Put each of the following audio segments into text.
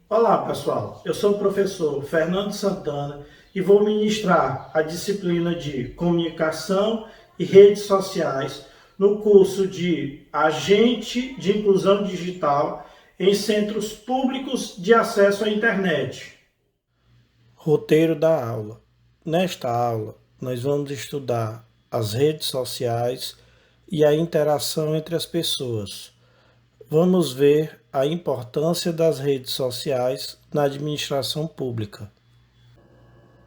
Olá, pessoal. Eu sou o professor Fernando Santana e vou ministrar a disciplina de Comunicação e Redes Sociais no curso de Agente de Inclusão Digital em Centros Públicos de Acesso à Internet. Roteiro da aula. Nesta aula, nós vamos estudar as redes sociais e a interação entre as pessoas. Vamos ver a importância das redes sociais na administração pública.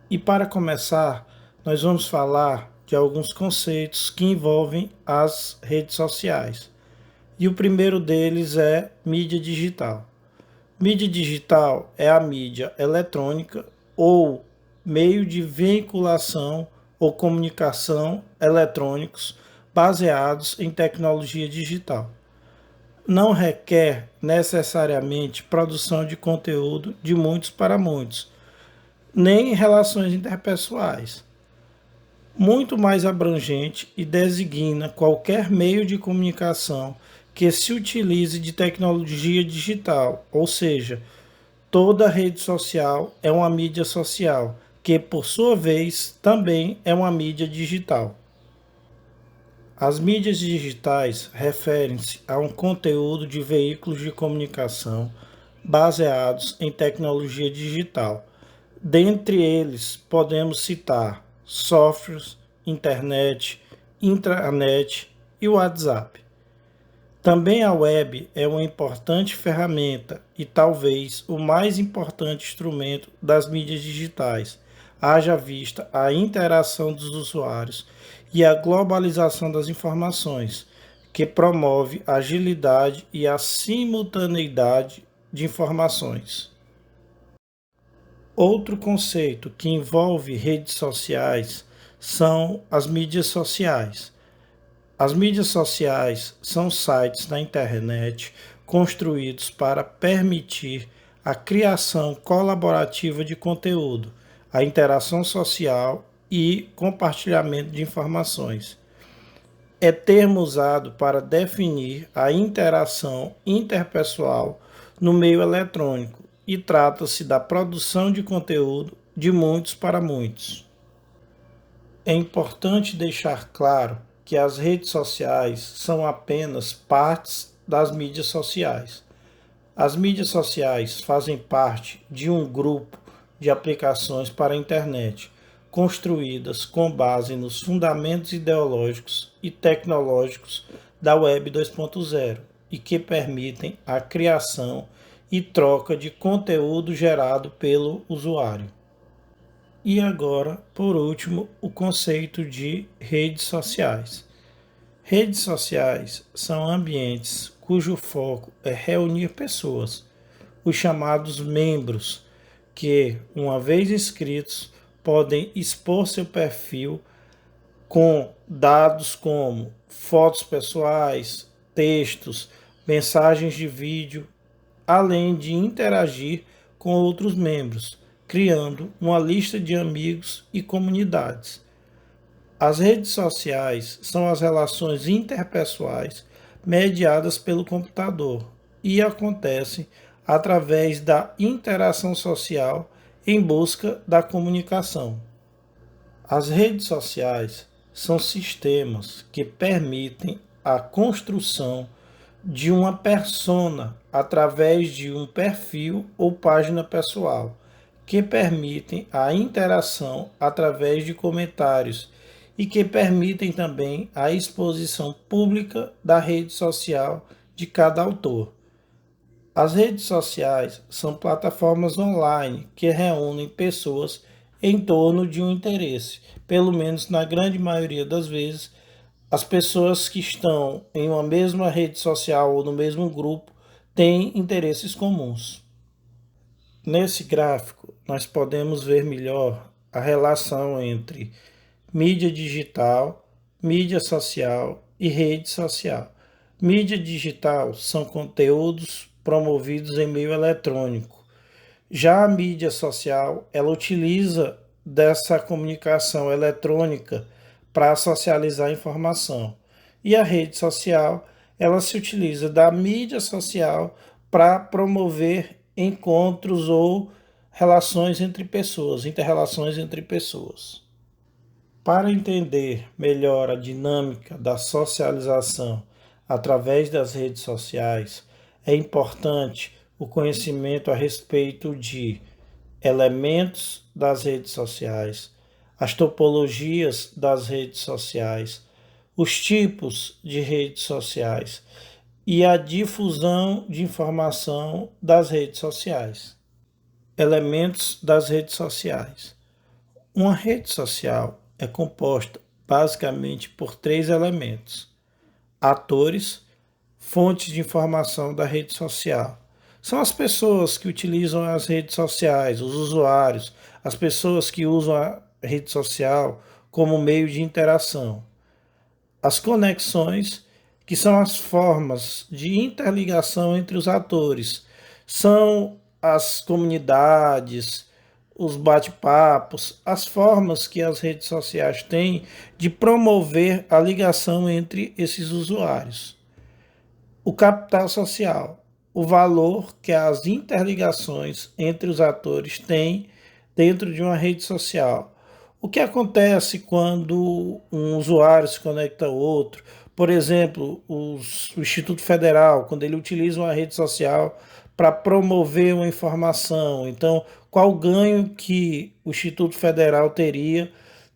E para começar, nós vamos falar de alguns conceitos que envolvem as redes sociais. E o primeiro deles é mídia digital. Mídia digital é a mídia eletrônica ou meio de vinculação ou comunicação eletrônicos baseados em tecnologia digital. Não requer necessariamente produção de conteúdo de muitos para muitos, nem relações interpessoais. Muito mais abrangente e designa qualquer meio de comunicação que se utilize de tecnologia digital, ou seja, toda rede social é uma mídia social, que por sua vez também é uma mídia digital. As mídias digitais referem-se a um conteúdo de veículos de comunicação baseados em tecnologia digital. Dentre eles, podemos citar softwares, internet, intranet e WhatsApp. Também a web é uma importante ferramenta e talvez o mais importante instrumento das mídias digitais, haja vista a interação dos usuários e a globalização das informações, que promove a agilidade e a simultaneidade de informações. Outro conceito que envolve redes sociais são as mídias sociais. As mídias sociais são sites na internet construídos para permitir a criação colaborativa de conteúdo, a interação social e compartilhamento de informações. É termo usado para definir a interação interpessoal no meio eletrônico e trata-se da produção de conteúdo de muitos para muitos. É importante deixar claro que as redes sociais são apenas partes das mídias sociais. As mídias sociais fazem parte de um grupo de aplicações para a internet, construídas com base nos fundamentos ideológicos e tecnológicos da Web 2.0 e que permitem a criação e troca de conteúdo gerado pelo usuário. E agora, por último, o conceito de redes sociais. Redes sociais são ambientes cujo foco é reunir pessoas, os chamados membros, que, uma vez inscritos, podem expor seu perfil com dados como fotos pessoais, textos, mensagens de vídeo, além de interagir com outros membros, criando uma lista de amigos e comunidades. As redes sociais são as relações interpessoais mediadas pelo computador e acontecem através da interação social em busca da comunicação. As redes sociais são sistemas que permitem a construção de uma persona através de um perfil ou página pessoal, que permitem a interação através de comentários e que permitem também a exposição pública da rede social de cada autor. As redes sociais são plataformas online que reúnem pessoas em torno de um interesse. Pelo menos na grande maioria das vezes, as pessoas que estão em uma mesma rede social ou no mesmo grupo têm interesses comuns. Nesse gráfico, nós podemos ver melhor a relação entre mídia digital, mídia social e rede social. Mídia digital são conteúdos promovidos em meio eletrônico. Já a mídia social, ela utiliza dessa comunicação eletrônica para socializar informação. E a rede social, ela se utiliza da mídia social para promover encontros ou relações entre pessoas, inter-relações entre pessoas. Para entender melhor a dinâmica da socialização através das redes sociais, é importante o conhecimento a respeito de elementos das redes sociais, as topologias das redes sociais, os tipos de redes sociais e a difusão de informação das redes sociais. Elementos das redes sociais. Uma rede social é composta basicamente por três elementos: atores, fontes de informação da rede social. São as pessoas que utilizam as redes sociais, os usuários, as pessoas que usam a rede social como meio de interação. As conexões, que são as formas de interligação entre os atores, são as comunidades, os bate-papos, as formas que as redes sociais têm de promover a ligação entre esses usuários. O capital social, o valor que as interligações entre os atores têm dentro de uma rede social. O que acontece quando um usuário se conecta a outro? Por exemplo, o Instituto Federal, quando ele utiliza uma rede social para promover uma informação. Então, qual o ganho que o Instituto Federal teria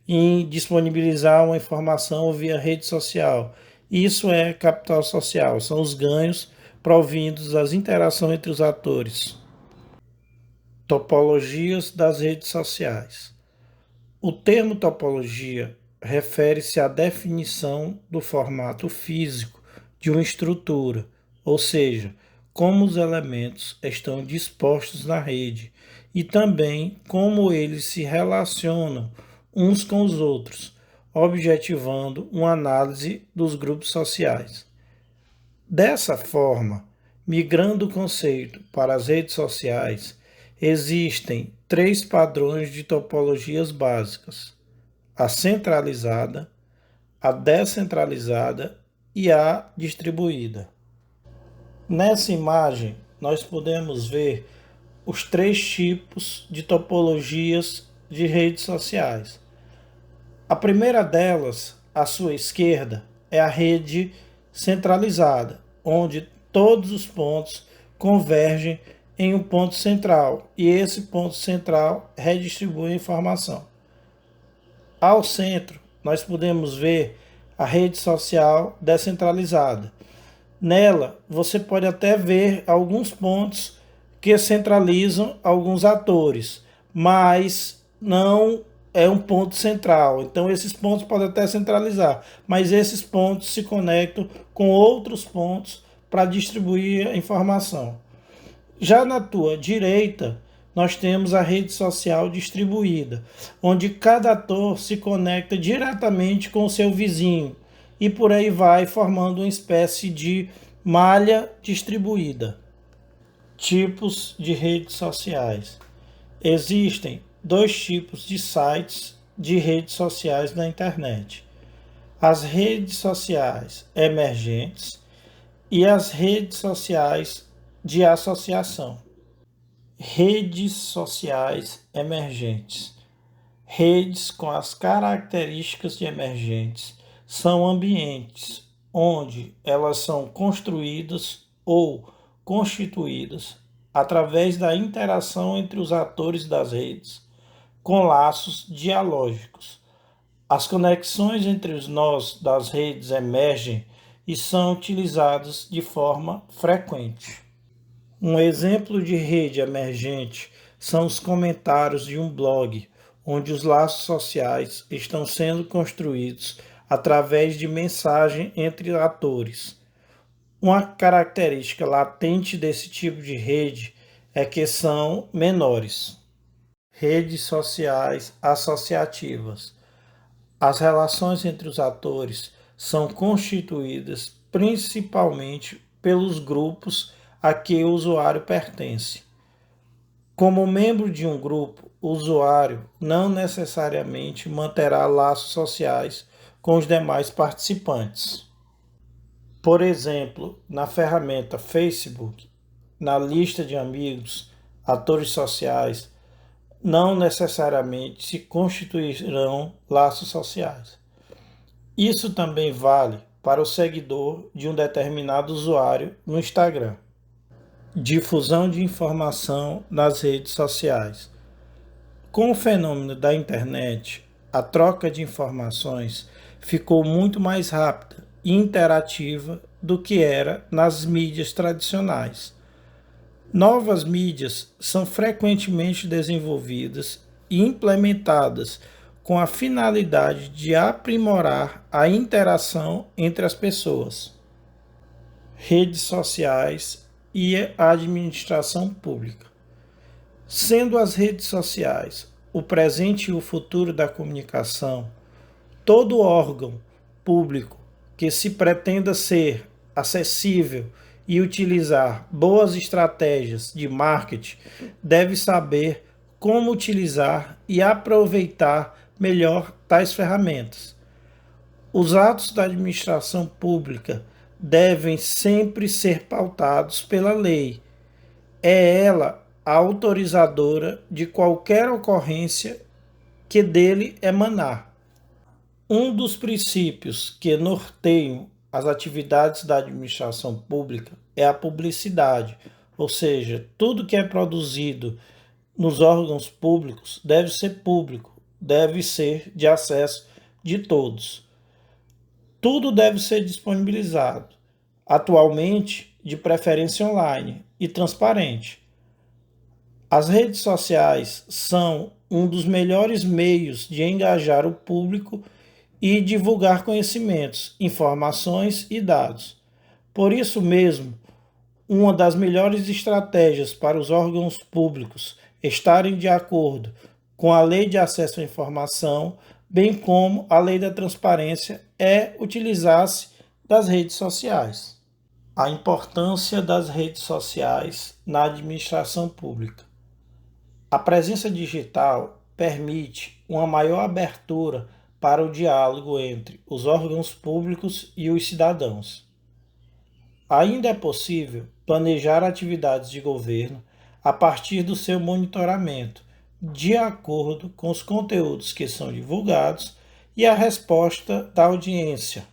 em disponibilizar uma informação via rede social? Isso é capital social, são os ganhos provindos das interações entre os atores. Topologias das redes sociais. O termo topologia refere-se à definição do formato físico de uma estrutura, ou seja, como os elementos estão dispostos na rede e também como eles se relacionam uns com os outros, objetivando uma análise dos grupos sociais. Dessa forma, migrando o conceito para as redes sociais, existem três padrões de topologias básicas: a centralizada, a descentralizada e a distribuída. Nessa imagem, nós podemos ver os três tipos de topologias de redes sociais. A primeira delas, à sua esquerda, é a rede centralizada, onde todos os pontos convergem em um ponto central e esse ponto central redistribui a informação. Ao centro, nós podemos ver a rede social descentralizada. Nela, você pode até ver alguns pontos que centralizam alguns atores, mas não é um ponto central. Então, esses pontos podem até centralizar, mas esses pontos se conectam com outros pontos para distribuir a informação. Já na tua direita, nós temos a rede social distribuída, onde cada ator se conecta diretamente com o seu vizinho e por aí vai, formando uma espécie de malha distribuída. Tipos de redes sociais. Existem dois tipos de sites de redes sociais na internet: as redes sociais emergentes e as redes sociais de associação. Redes sociais emergentes. Redes com as características de emergentes são ambientes onde elas são construídas ou constituídas através da interação entre os atores das redes, com laços dialógicos. As conexões entre os nós das redes emergem e são utilizadas de forma frequente. Um exemplo de rede emergente são os comentários de um blog, onde os laços sociais estão sendo construídos através de mensagem entre atores. Uma característica latente desse tipo de rede é que são menores. Redes sociais associativas. As relações entre os atores são constituídas principalmente pelos grupos a que o usuário pertence. Como membro de um grupo, o usuário não necessariamente manterá laços sociais com os demais participantes. Por exemplo, na ferramenta Facebook, na lista de amigos, atores sociais, não necessariamente se constituirão laços sociais. Isso também vale para o seguidor de um determinado usuário no Instagram. Difusão de informação nas redes sociais. Com o fenômeno da internet, a troca de informações ficou muito mais rápida e interativa do que era nas mídias tradicionais. Novas mídias são frequentemente desenvolvidas e implementadas com a finalidade de aprimorar a interação entre as pessoas. Redes sociais e a administração pública. Sendo as redes sociais o presente e o futuro da comunicação, todo órgão público que se pretenda ser acessível e utilizar boas estratégias de marketing deve saber como utilizar e aproveitar melhor tais ferramentas. Os atos da administração pública devem sempre ser pautados pela lei. É ela a autorizadora de qualquer ocorrência que dele emanar. Um dos princípios que norteiam as atividades da administração pública é a publicidade, ou seja, tudo que é produzido nos órgãos públicos deve ser público, deve ser de acesso de todos. Tudo deve ser disponibilizado, atualmente, de preferência online e transparente. As redes sociais são um dos melhores meios de engajar o público e divulgar conhecimentos, informações e dados. Por isso mesmo, uma das melhores estratégias para os órgãos públicos estarem de acordo com a Lei de Acesso à Informação, bem como a Lei da Transparência, é utilizar-se das redes sociais. A importância das redes sociais na administração pública. A presença digital permite uma maior abertura para o diálogo entre os órgãos públicos e os cidadãos. Ainda é possível planejar atividades de governo a partir do seu monitoramento, de acordo com os conteúdos que são divulgados e a resposta da audiência.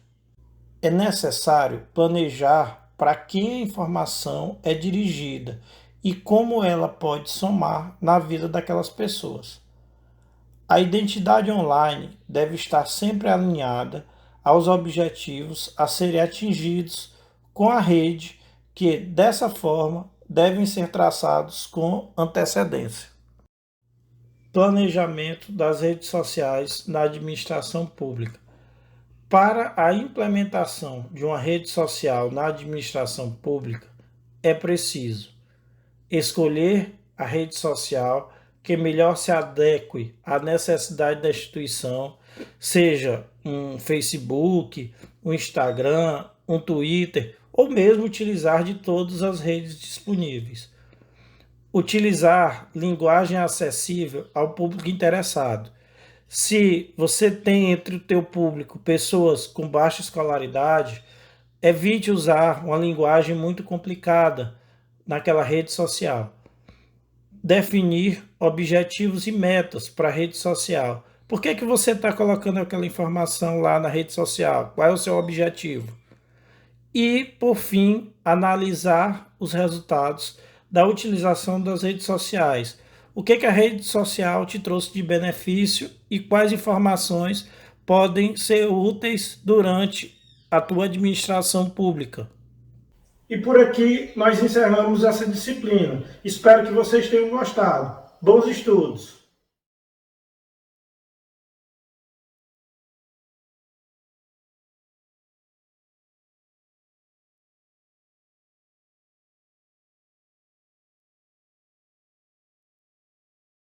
É necessário planejar para quem a informação é dirigida e como ela pode somar na vida daquelas pessoas. A identidade online deve estar sempre alinhada aos objetivos a serem atingidos com a rede, que, dessa forma, devem ser traçados com antecedência. Planejamento das redes sociais na administração pública. Para a implementação de uma rede social na administração pública, é preciso escolher a rede social que melhor se adeque à necessidade da instituição, seja um Facebook, um Instagram, um Twitter, ou mesmo utilizar de todas as redes disponíveis. Utilizar linguagem acessível ao público interessado. Se você tem entre o teu público pessoas com baixa escolaridade, evite usar uma linguagem muito complicada naquela rede social. Definir objetivos e metas para a rede social. Por que você está colocando aquela informação lá na rede social? Qual é o seu objetivo? E, por fim, analisar os resultados da utilização das redes sociais. O que a rede social te trouxe de benefício e quais informações podem ser úteis durante a tua administração pública. E por aqui nós encerramos essa disciplina. Espero que vocês tenham gostado. Bons estudos!